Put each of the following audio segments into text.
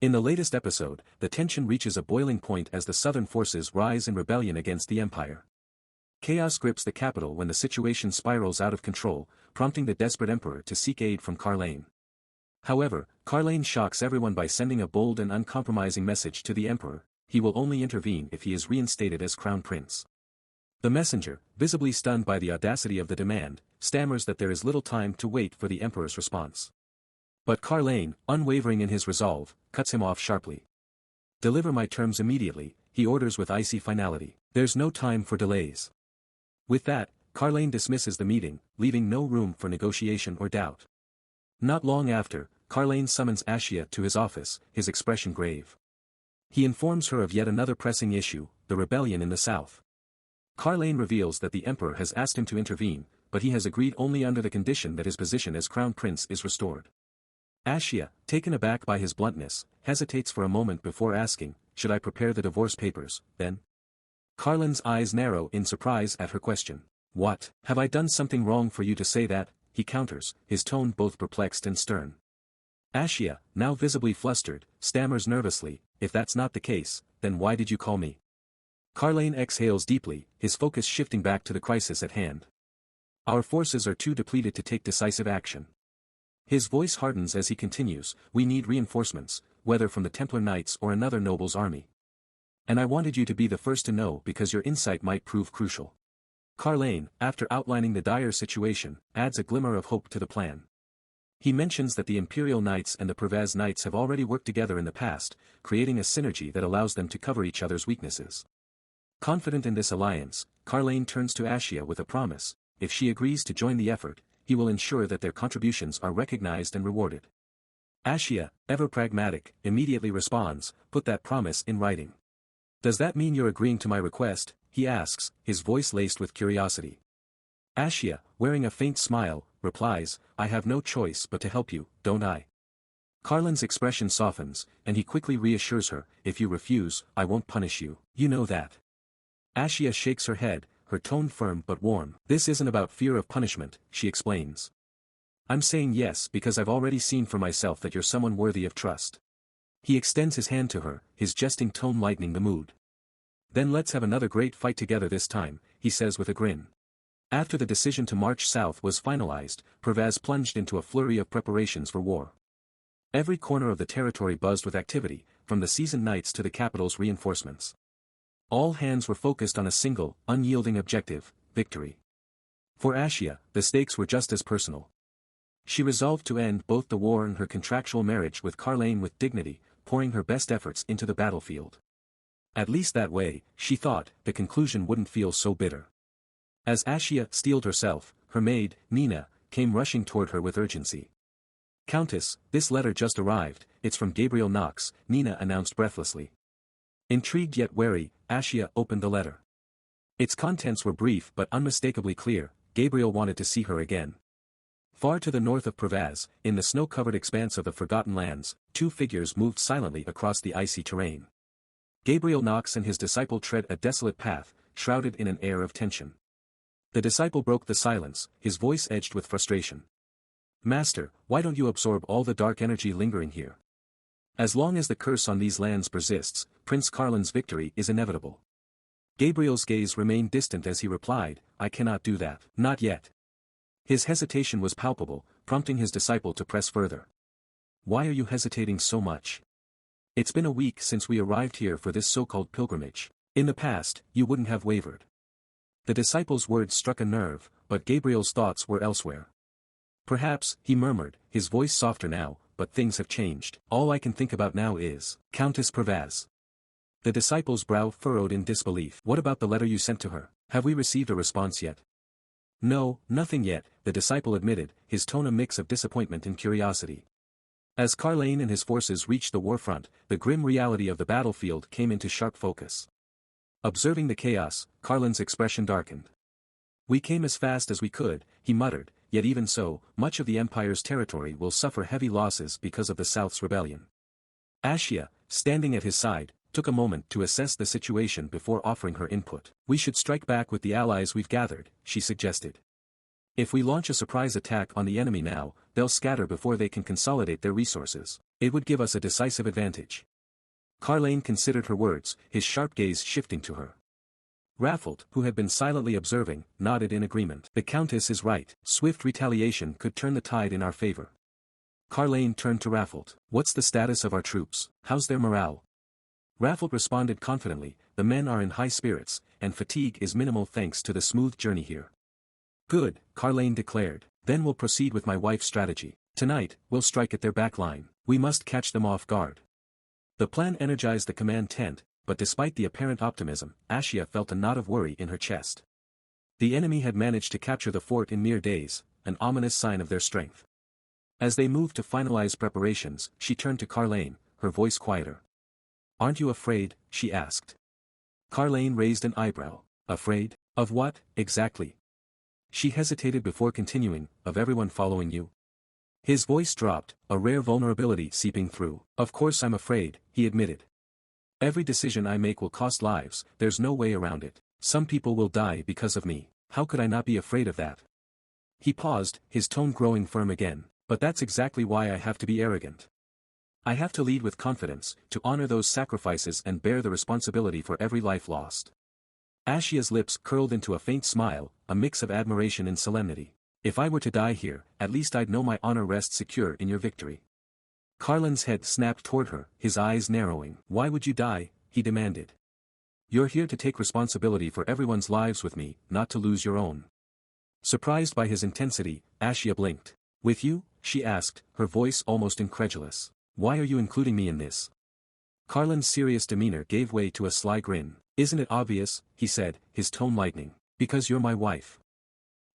In the latest episode, the tension reaches a boiling point as the southern forces rise in rebellion against the Empire. Chaos grips the capital when the situation spirals out of control, prompting the desperate emperor to seek aid from Carlisle. However, Carlisle shocks everyone by sending a bold and uncompromising message to the emperor: he will only intervene if he is reinstated as crown prince. The messenger, visibly stunned by the audacity of the demand, stammers that there is little time to wait for the emperor's response. But Carlisle, unwavering in his resolve, cuts him off sharply. "Deliver my terms immediately," he orders with icy finality. "There's no time for delays." With that, Carlisle dismisses the meeting, leaving no room for negotiation or doubt. Not long after, Carlisle summons Asha to his office, his expression grave. He informs her of yet another pressing issue, the rebellion in the south. Carlisle reveals that the emperor has asked him to intervene, but he has agreed only under the condition that his position as crown prince is restored. Asha, taken aback by his bluntness, hesitates for a moment before asking, "Should I prepare the divorce papers, then?" Carlisle's eyes narrow in surprise at her question. "What, have I done something wrong for you to say that?" he counters, his tone both perplexed and stern. Asha, now visibly flustered, stammers nervously, "If that's not the case, then why did you call me?" Carlisle exhales deeply, his focus shifting back to the crisis at hand. "Our forces are too depleted to take decisive action." His voice hardens as he continues, "We need reinforcements, whether from the Templar Knights or another noble's army. And I wanted you to be the first to know because your insight might prove crucial." Carlisle, after outlining the dire situation, adds a glimmer of hope to the plan. He mentions that the Imperial Knights and the Pervaz Knights have already worked together in the past, creating a synergy that allows them to cover each other's weaknesses. Confident in this alliance, Carlisle turns to Asha with a promise: if she agrees to join the effort, he will ensure that their contributions are recognized and rewarded. Asha, ever pragmatic, immediately responds, "Put that promise in writing." "Does that mean you're agreeing to my request?" he asks, his voice laced with curiosity. Asha, wearing a faint smile, replies, "I have no choice but to help you, don't I?" Carlisle's expression softens, and he quickly reassures her, "If you refuse, I won't punish you, you know that." Asha shakes her head, her tone firm but warm. "This isn't about fear of punishment," she explains. "I'm saying yes because I've already seen for myself that you're someone worthy of trust." He extends his hand to her, his jesting tone lightening the mood. "Then let's have another great fight together this time," he says with a grin. After the decision to march south was finalized, Pervaz plunged into a flurry of preparations for war. Every corner of the territory buzzed with activity, from the seasoned knights to the capital's reinforcements. All hands were focused on a single, unyielding objective: victory. For Asha, the stakes were just as personal. She resolved to end both the war and her contractual marriage with Carlisle with dignity, pouring her best efforts into the battlefield. At least that way, she thought, the conclusion wouldn't feel so bitter. As Asha steeled herself, her maid, Nina, came rushing toward her with urgency. "Countess, this letter just arrived, it's from Gabriel Knox," Nina announced breathlessly. Intrigued yet wary, Asha opened the letter. Its contents were brief but unmistakably clear: Gabriel wanted to see her again. Far to the north of Pervaz, in the snow-covered expanse of the Forgotten Lands, two figures moved silently across the icy terrain. Gabriel Knox and his disciple tread a desolate path, shrouded in an air of tension. The disciple broke the silence, his voice edged with frustration. "Master, why don't you absorb all the dark energy lingering here? As long as the curse on these lands persists, Prince Carlisle's victory is inevitable." Gabriel's gaze remained distant as he replied, "I cannot do that, not yet." His hesitation was palpable, prompting his disciple to press further. "Why are you hesitating so much? It's been a week since we arrived here for this so-called pilgrimage. In the past, you wouldn't have wavered." The disciple's words struck a nerve, but Gabriel's thoughts were elsewhere. "Perhaps," he murmured, his voice softer now, "but things have changed. All I can think about now is Countess Pervaz." The disciple's brow furrowed in disbelief. "What about the letter you sent to her? Have we received a response yet?" "No, nothing yet," the disciple admitted, his tone a mix of disappointment and curiosity. As Carlisle and his forces reached the war front, the grim reality of the battlefield came into sharp focus. Observing the chaos, Carlisle's expression darkened. "We came as fast as we could," he muttered, "yet even so, much of the Empire's territory will suffer heavy losses because of the South's rebellion." Asha, standing at his side, took a moment to assess the situation before offering her input. "We should strike back with the allies we've gathered," she suggested. "If we launch a surprise attack on the enemy now, they'll scatter before they can consolidate their resources." It would give us a decisive advantage. Carlisle considered her words, his sharp gaze shifting to her. Raffled, who had been silently observing, nodded in agreement. The Countess is right. Swift retaliation could turn the tide in our favor. Carlisle turned to Raffled. What's the status of our troops? How's their morale? Raffled responded confidently, the men are in high spirits, and fatigue is minimal thanks to the smooth journey here. Good, Carlisle declared, then we'll proceed with my wife's strategy. Tonight, we'll strike at their back line. We must catch them off guard. The plan energized the command tent, but despite the apparent optimism, Asha felt a knot of worry in her chest. The enemy had managed to capture the fort in mere days, an ominous sign of their strength. As they moved to finalize preparations, she turned to Carlisle, her voice quieter. Aren't you afraid? She asked. Carlisle raised an eyebrow. Afraid? Of what, exactly? She hesitated before continuing, of everyone following you. His voice dropped, a rare vulnerability seeping through. Of course I'm afraid, he admitted. Every decision I make will cost lives, there's no way around it. Some people will die because of me. How could I not be afraid of that? He paused, his tone growing firm again. But that's exactly why I have to be arrogant. I have to lead with confidence, to honor those sacrifices and bear the responsibility for every life lost. Ashia's lips curled into a faint smile, a mix of admiration and solemnity. If I were to die here, at least I'd know my honor rests secure in your victory. Carlisle's head snapped toward her, his eyes narrowing. Why would you die? He demanded. You're here to take responsibility for everyone's lives with me, not to lose your own. Surprised by his intensity, Asha blinked. With you? She asked, her voice almost incredulous. Why are you including me in this? Carlisle's serious demeanor gave way to a sly grin. Isn't it obvious? He said, his tone lightening. Because you're my wife.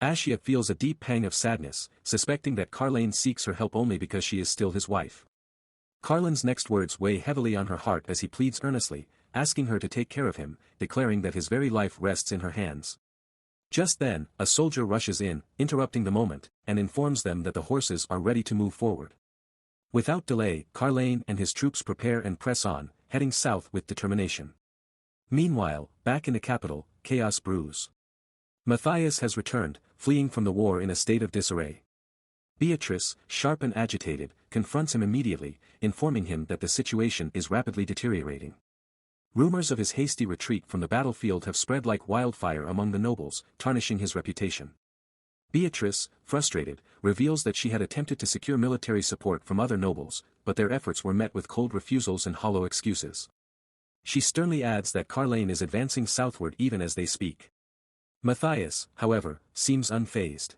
Asha feels a deep pang of sadness, suspecting that Carlisle seeks her help only because she is still his wife. Carlisle's next words weigh heavily on her heart as he pleads earnestly, asking her to take care of him, declaring that his very life rests in her hands. Just then, a soldier rushes in, interrupting the moment, and informs them that the horses are ready to move forward. Without delay, Carlisle and his troops prepare and press on, heading south with determination. Meanwhile, back in the capital, chaos brews. Matthias has returned, fleeing from the war in a state of disarray. Beatrice, sharp and agitated, confronts him immediately, informing him that the situation is rapidly deteriorating. Rumors of his hasty retreat from the battlefield have spread like wildfire among the nobles, tarnishing his reputation. Beatrice, frustrated, reveals that she had attempted to secure military support from other nobles, but their efforts were met with cold refusals and hollow excuses. She sternly adds that Carlisle is advancing southward even as they speak. Matthias, however, seems unfazed.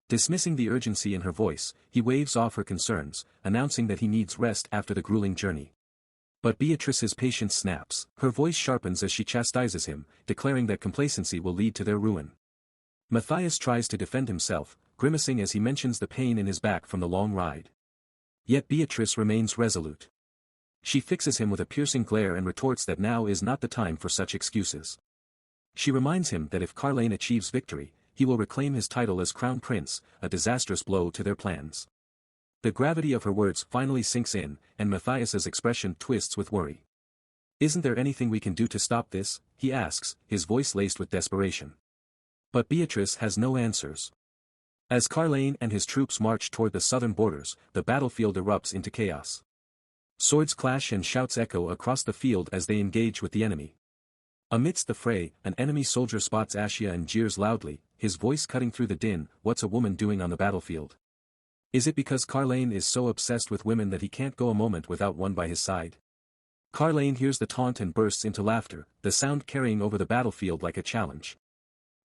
Dismissing the urgency in her voice, he waves off her concerns, announcing that he needs rest after the grueling journey. But Beatrice's patience snaps. Her voice sharpens as she chastises him, declaring that complacency will lead to their ruin. Matthias tries to defend himself, grimacing as he mentions the pain in his back from the long ride. Yet Beatrice remains resolute. She fixes him with a piercing glare and retorts that now is not the time for such excuses. She reminds him that if Carlisle achieves victory, he will reclaim his title as crown prince, a disastrous blow to their plans. The gravity of her words finally sinks in, and Matthias's expression twists with worry. Isn't there anything we can do to stop this? He asks, his voice laced with desperation. But Beatrice has no answers. As Carlisle and his troops march toward the southern borders, the battlefield erupts into chaos. Swords clash and shouts echo across the field as they engage with the enemy. Amidst the fray, an enemy soldier spots Asha and jeers loudly, his voice cutting through the din. What's a woman doing on the battlefield? Is it because Carlisle is so obsessed with women that he can't go a moment without one by his side? Carlisle hears the taunt and bursts into laughter, the sound carrying over the battlefield like a challenge.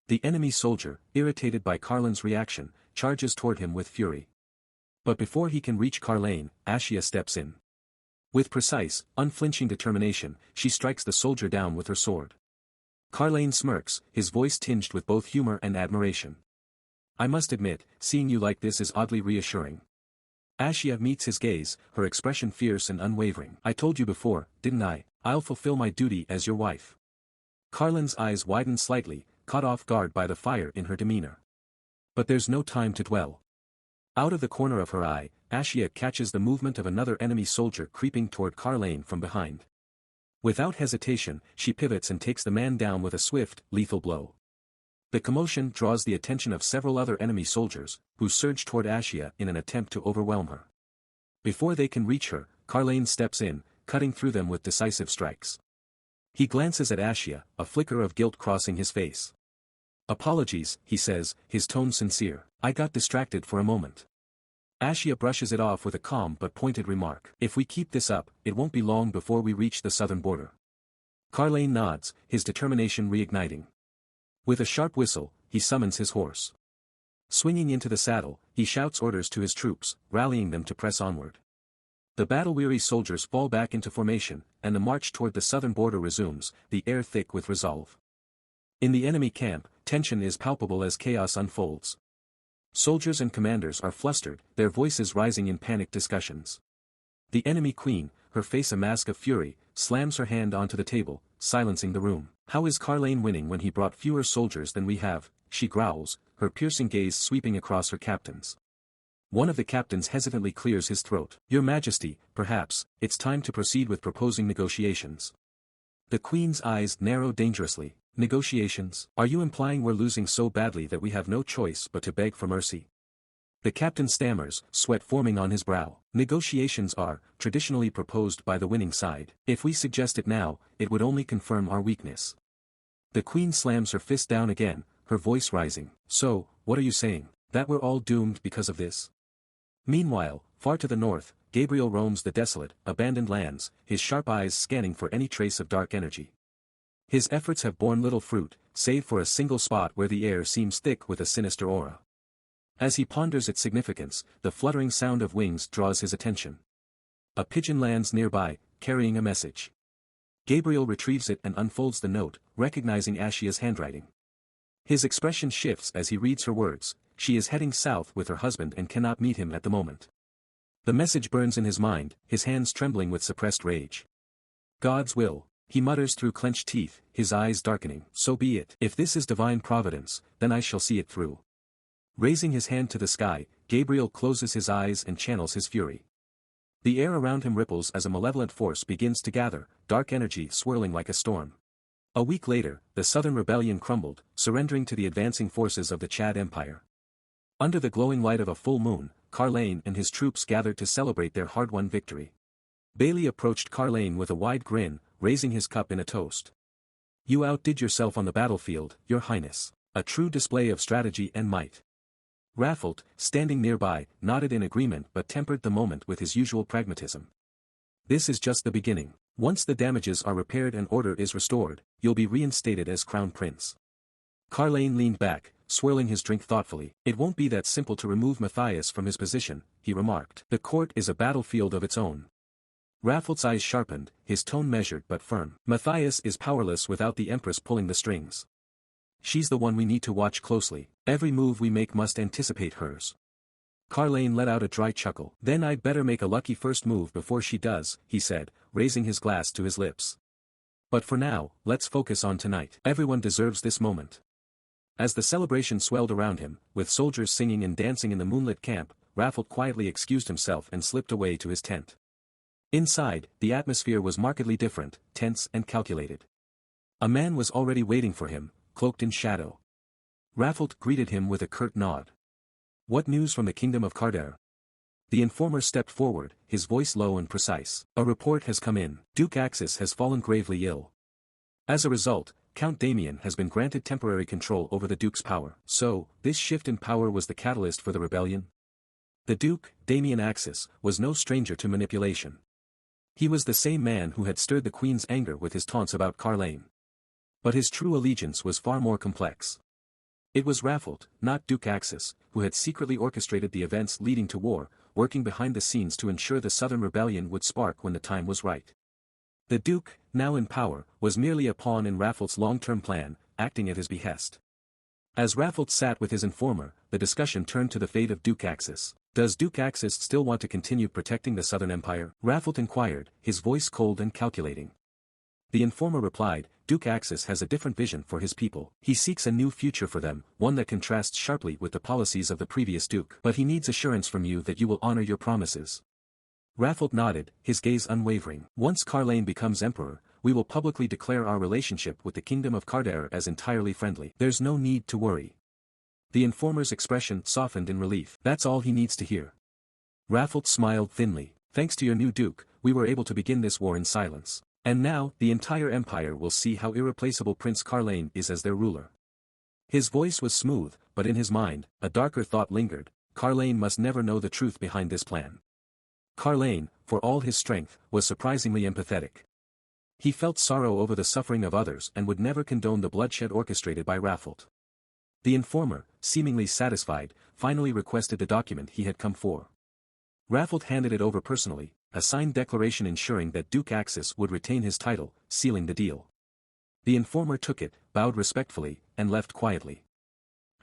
The enemy soldier, irritated by Carlisle's reaction, charges toward him with fury. But before he can reach Carlisle, Asha steps in. With precise, unflinching determination, she strikes the soldier down with her sword. Carlisle smirks, his voice tinged with both humor and admiration. I must admit, seeing you like this is oddly reassuring. Asha meets his gaze, her expression fierce and unwavering. I told you before, didn't I? I'll fulfill my duty as your wife. Carlisle's eyes widen slightly, caught off guard by the fire in her demeanor. But there's no time to dwell. Out of the corner of her eye, Asha catches the movement of another enemy soldier creeping toward Carlisle from behind. Without hesitation, she pivots and takes the man down with a swift, lethal blow. The commotion draws the attention of several other enemy soldiers, who surge toward Asha in an attempt to overwhelm her. Before they can reach her, Carlisle steps in, cutting through them with decisive strikes. He glances at Ashya, a flicker of guilt crossing his face. "Apologies," he says, his tone sincere. "I got distracted for a moment." Ashya brushes it off with a calm but pointed remark. "If we keep this up, it won't be long before we reach the southern border." Carlisle nods, his determination reigniting. With a sharp whistle, he summons his horse. Swinging into the saddle, he shouts orders to his troops, rallying them to press onward. The battle-weary soldiers fall back into formation, and the march toward the southern border resumes, the air thick with resolve. In the enemy camp, tension is palpable as chaos unfolds. Soldiers and commanders are flustered, their voices rising in panicked discussions. The enemy queen, her face a mask of fury, slams her hand onto the table, silencing the room. "How is Carlisle winning when he brought fewer soldiers than we have?" she growls, her piercing gaze sweeping across her captains. One of the captains hesitantly clears his throat. "Your Majesty, perhaps, it's time to proceed with proposing negotiations." The queen's eyes narrow dangerously. "Negotiations? Are you implying we're losing so badly that we have no choice but to beg for mercy?" The captain stammers, sweat forming on his brow. "Negotiations are, traditionally proposed by the winning side. If we suggest it now, it would only confirm our weakness." The queen slams her fist down again, her voice rising. "So, what are you saying? That we're all doomed because of this?" Meanwhile, far to the north, Gabriel roams the desolate, abandoned lands, his sharp eyes scanning for any trace of dark energy. His efforts have borne little fruit, save for a single spot where the air seems thick with a sinister aura. As he ponders its significance, the fluttering sound of wings draws his attention. A pigeon lands nearby, carrying a message. Gabriel retrieves it and unfolds the note, recognizing Ashya's handwriting. His expression shifts as he reads her words. She is heading south with her husband and cannot meet him at the moment. The message burns in his mind, his hands trembling with suppressed rage. "God's will," he mutters through clenched teeth, his eyes darkening. "So be it. If this is divine providence, then I shall see it through." Raising his hand to the sky, Gabriel closes his eyes and channels his fury. The air around him ripples as a malevolent force begins to gather, dark energy swirling like a storm. A week later, the southern rebellion crumbled, surrendering to the advancing forces of the Chad Empire. Under the glowing light of a full moon, Carlisle and his troops gathered to celebrate their hard-won victory. Bailey approached Carlisle with a wide grin, raising his cup in a toast. "You outdid yourself on the battlefield, Your Highness. A true display of strategy and might." Raffled, standing nearby, nodded in agreement but tempered the moment with his usual pragmatism. "This is just the beginning. Once the damages are repaired and order is restored, you'll be reinstated as crown prince." Carlisle leaned back, swirling his drink thoughtfully. "It won't be that simple to remove Matthias from his position," he remarked. "The court is a battlefield of its own." Raffled's eyes sharpened, his tone measured but firm. "Matthias is powerless without the Empress pulling the strings. She's the one we need to watch closely. Every move we make must anticipate hers." Carlisle let out a dry chuckle. "Then I'd better make a lucky first move before she does," he said, raising his glass to his lips. "But for now, let's focus on tonight. Everyone deserves this moment." As the celebration swelled around him, with soldiers singing and dancing in the moonlit camp, Raffled quietly excused himself and slipped away to his tent. Inside, the atmosphere was markedly different, tense and calculated. A man was already waiting for him, cloaked in shadow. Raffled greeted him with a curt nod. "What news from the kingdom of Carlisle?" The informer stepped forward, his voice low and precise. "A report has come in. Duke Axis has fallen gravely ill. As a result, Count Damien has been granted temporary control over the Duke's power." "So, this shift in power was the catalyst for the rebellion?" The Duke, Damien Axis, was no stranger to manipulation. He was the same man who had stirred the Queen's anger with his taunts about Carlisle. But his true allegiance was far more complex. It was Raffled, not Duke Axis, who had secretly orchestrated the events leading to war, working behind the scenes to ensure the Southern Rebellion would spark when the time was right. The Duke, now in power, was merely a pawn in Raffled's long-term plan, acting at his behest. As Raffled sat with his informer, the discussion turned to the fate of Duke Axis. "Does Duke Axis still want to continue protecting the Southern Empire?" Raffled inquired, his voice cold and calculating. The informer replied, "Duke Axis has a different vision for his people. He seeks a new future for them, one that contrasts sharply with the policies of the previous Duke. But he needs assurance from you that you will honor your promises." Raffled nodded, his gaze unwavering. "Once Carlisle becomes emperor, we will publicly declare our relationship with the kingdom of Carlisle as entirely friendly. There's no need to worry." The informer's expression softened in relief. "That's all he needs to hear." Raffled smiled thinly. Thanks to your new duke, we were able to begin this war in silence. And now, the entire empire will see how irreplaceable Prince Carlisle is as their ruler. His voice was smooth, but in his mind, a darker thought lingered. Carlisle must never know the truth behind this plan. Carlisle, for all his strength, was surprisingly empathetic. He felt sorrow over the suffering of others and would never condone the bloodshed orchestrated by Raffled. The informer, seemingly satisfied, finally requested the document he had come for. Raffled handed it over personally, a signed declaration ensuring that Duke Axis would retain his title, sealing the deal. The informer took it, bowed respectfully, and left quietly.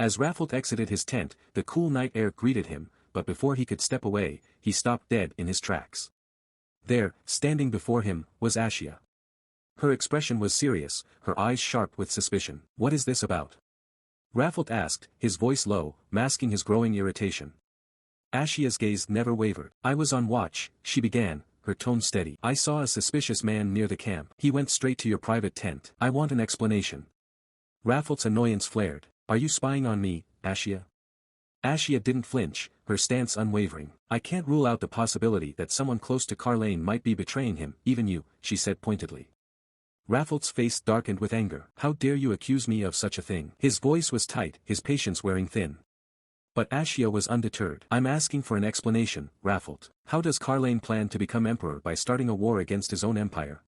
As Raffled exited his tent, the cool night air greeted him, but before he could step away, he stopped dead in his tracks. There, standing before him, was Asha. Her expression was serious, her eyes sharp with suspicion. "What is this about?" Raffled asked, his voice low, masking his growing irritation. Ashia's gaze never wavered. "I was on watch," she began, her tone steady. "I saw a suspicious man near the camp. He went straight to your private tent. I want an explanation." Raffled's annoyance flared. "Are you spying on me, Asha?" Asha didn't flinch, her stance unwavering. "I can't rule out the possibility that someone close to Carlisle might be betraying him, even you," she said pointedly. Raffled's face darkened with anger. "How dare you accuse me of such a thing?" His voice was tight, his patience wearing thin. But Asha was undeterred. "I'm asking for an explanation, Raffled. How does Carlisle plan to become emperor by starting a war against his own empire?"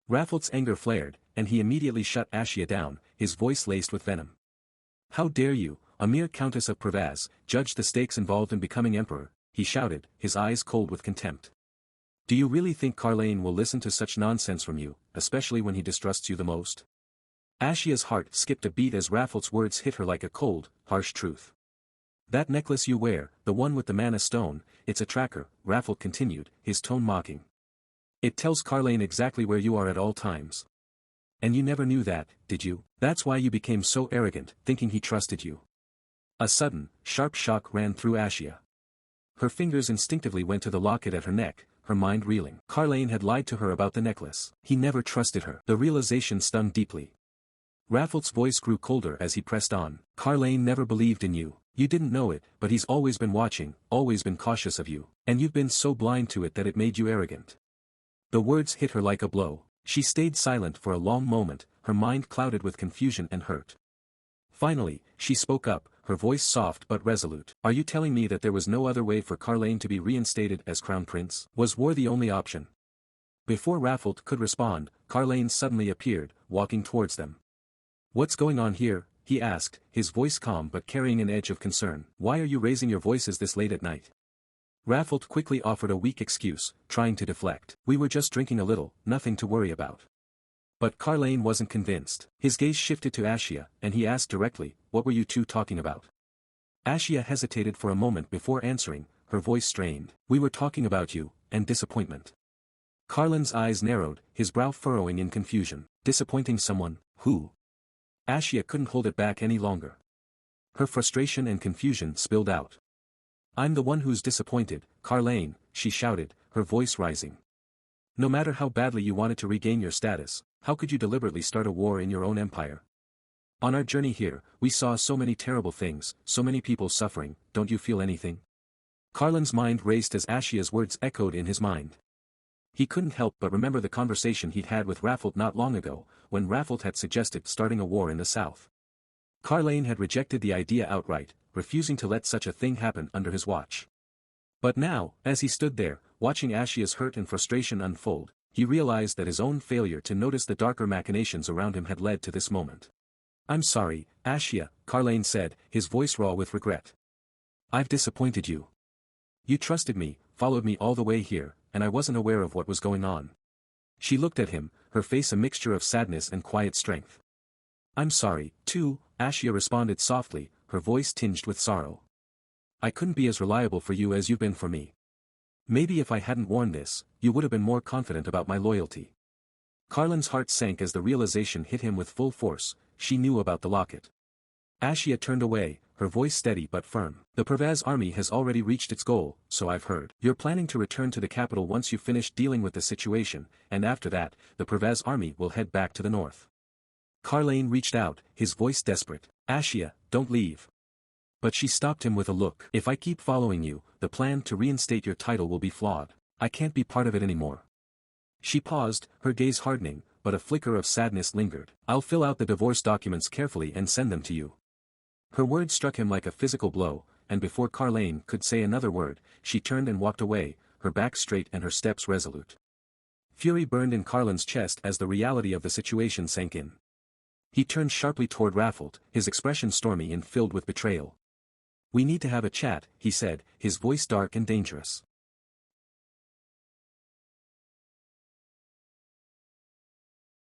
Raffled's anger flared, and he immediately shut Asha down, his voice laced with venom. "How dare you, a mere countess of Pervaz, judge the stakes involved in becoming emperor?" he shouted, his eyes cold with contempt. "Do you really think Carlisle will listen to such nonsense from you, especially when he distrusts you the most?" Ashia's heart skipped a beat as Raffled's words hit her like a cold, harsh truth. "That necklace you wear, the one with the mana stone, it's a tracker," Raffled continued, his tone mocking. "It tells Carlisle exactly where you are at all times. And you never knew that, did you? That's why you became so arrogant, thinking he trusted you." A sudden, sharp shock ran through Asha. Her fingers instinctively went to the locket at her neck, her mind reeling. Carlisle had lied to her about the necklace. He never trusted her. The realization stung deeply. Raffled's voice grew colder as he pressed on. "Carlisle never believed in you. You didn't know it, but he's always been watching, always been cautious of you. And you've been so blind to it that it made you arrogant." The words hit her like a blow. She stayed silent for a long moment, her mind clouded with confusion and hurt. Finally, she spoke up, her voice soft but resolute. "Are you telling me that there was no other way for Carlisle to be reinstated as crown prince? Was war the only option?" Before Raffled could respond, Carlisle suddenly appeared, walking towards them. "What's going on here?" he asked, his voice calm but carrying an edge of concern. "Why are you raising your voices this late at night?" Raffled quickly offered a weak excuse, trying to deflect. "We were just drinking a little, nothing to worry about." But Carlisle wasn't convinced. His gaze shifted to Asha, and he asked directly, "What were you two talking about?" Asha hesitated for a moment before answering, her voice strained. "We were talking about you, and disappointment." Carlisle's eyes narrowed, his brow furrowing in confusion. "Disappointing someone, who?" Asha couldn't hold it back any longer. Her frustration and confusion spilled out. "I'm the one who's disappointed, Carlisle," she shouted, her voice rising. "No matter how badly you wanted to regain your status, how could you deliberately start a war in your own empire? On our journey here, we saw so many terrible things, so many people suffering, don't you feel anything?" Carlisle's mind raced as Ashia's words echoed in his mind. He couldn't help but remember the conversation he'd had with Raffled not long ago, when Raffled had suggested starting a war in the south. Carlisle had rejected the idea outright, refusing to let such a thing happen under his watch. But now, as he stood there, watching Ashia's hurt and frustration unfold, he realized that his own failure to notice the darker machinations around him had led to this moment. "I'm sorry, Asha," Carlisle said, his voice raw with regret. "I've disappointed you. You trusted me, followed me all the way here, and I wasn't aware of what was going on." She looked at him, her face a mixture of sadness and quiet strength. "I'm sorry, too," Asha responded softly, her voice tinged with sorrow. "I couldn't be as reliable for you as you've been for me. Maybe if I hadn't worn this, you would have been more confident about my loyalty." Carlisle's heart sank as the realization hit him with full force. She knew about the locket. Asha turned away, her voice steady but firm. "The Pervaz army has already reached its goal, so I've heard. You're planning to return to the capital once you've finished dealing with the situation, and after that, the Pervaz army will head back to the north." Carlisle reached out, his voice desperate. "Asha, don't leave." But she stopped him with a look. "If I keep following you, the plan to reinstate your title will be flawed. I can't be part of it anymore. She paused, her gaze hardening, but a flicker of sadness lingered. I'll fill out the divorce documents carefully and send them to you. Her words struck him like a physical blow, and before Carlane could say another word, she turned and walked away, her back straight and her steps resolute. Fury burned in Carlin's chest as the reality of the situation sank in. He turned sharply toward Raffled, his expression stormy and filled with betrayal. We need to have a chat, he said, his voice dark and dangerous.